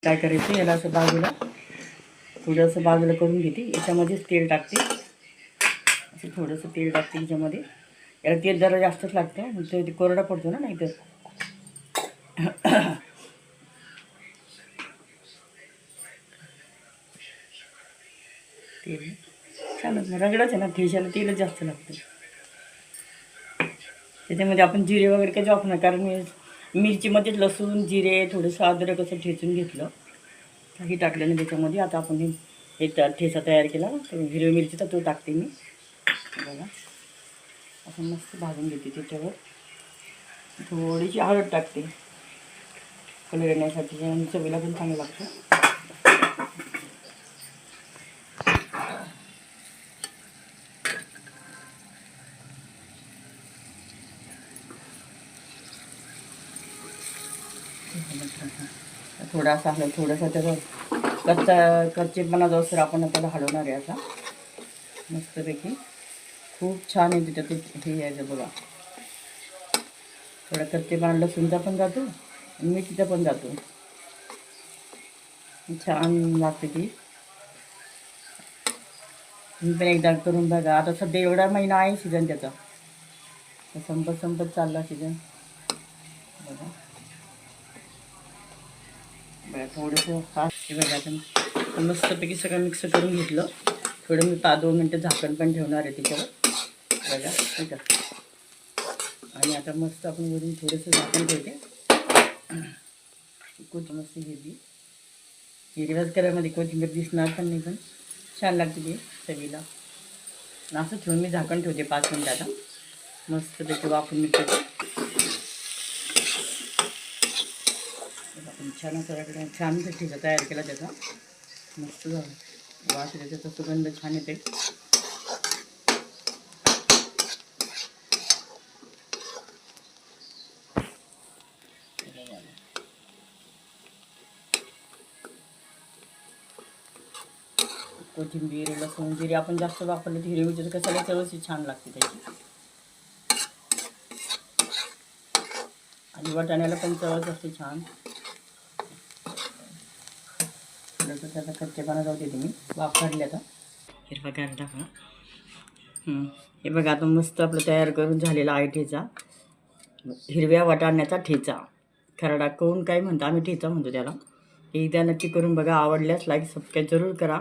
काय करायचं, याला असं बाजूला थोडंसं बाजूला करून घेते. याच्यामध्येच तेल टाकते. असं थोडंसं तेल टाकते याच्यामध्ये. याला तेल जरा जास्तच लागतं, म्हणजे ते कोरडा पडतो ना, नाही तर तेल छान रगडाच आहे ना, ठेशाला तेलच जास्त लागतं. त्याच्यामध्ये आपण जिरे वगैरे काही वापरणार, कारण मिरचीमध्येच लसूण जिरे थोडंसं अद्रक असं ठेचून घेतलं, काही टाकलं ना त्याच्यामध्ये. आता आपण हे ठेचा तयार केला तो हिरवी मिरचीचा, तो टाकते मी. बघा आपण मस्त भाजून घेते. त्याच्यावर थोडीशी हळद टाकते कलर येण्यासाठी, आणि चवीला पण चांगलं लागतं. थोडासा हलव, थोडासा त्याचा कच्चेपणा जाऊ सर आपण त्याला हलवणार आहे. असा मस्तपैकी खूप छान आहे त्याच्यात हे यायचं बघा. थोडा कच्चेपणा लसूणचा पण जातो आणि मिरचीचा पण जातो, छान लागते ती. तुम्ही पण एकदा करून बघा. आता सध्या एवढा महिना आहे सीझन त्याचा, संपत चालला सीझन. बघा बघा थोडंसं फास्ट बघा. आता मस्तपैकी सगळं मिक्स करून घेतलं. थोडं मी 2 मिनटं झाकण पण ठेवणार आहे त्याच्यावर. बघा ठीक आहे. आणि आता मस्त आपण वरून थोडंसं झाकण ठेवते. मस्त हिरव्याच कलरमध्ये कोथिंबीर दिसणार पण नाही, पण छान लागते ती चवीला. असं ठेवून मी झाकण ठेवते 5 मिनटं. आता मस्तपैकी वाफून निघते. आपण छान असं छान ठेचा तयार केला त्याचा. मस्त झालं, वास येते, त्याचा सुगंध छान येते. कोथिंबीर लसूण जिरे आपण जास्त वापरले तर हिरवी कशाला चवच छान लागते त्याची. आणि वाटाण्याला पण चवच असते छान. त्याचा कच्चेपणा जाऊ देते मी. वाफ काढली आता. हिरवा गार टाका. हे बघा आता मस्त आपलं तयार करून झालेला आहे ठेचा. हिरव्या वाटाण्याचा ठेचा, खरडा कोण काय म्हणतो, आम्ही ठेचा म्हणतो त्याला. एकदा नक्की करून बघा. आवडल्यास लाईक सबस्क्राईब जरूर करा.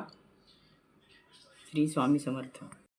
श्री स्वामी समर्थ.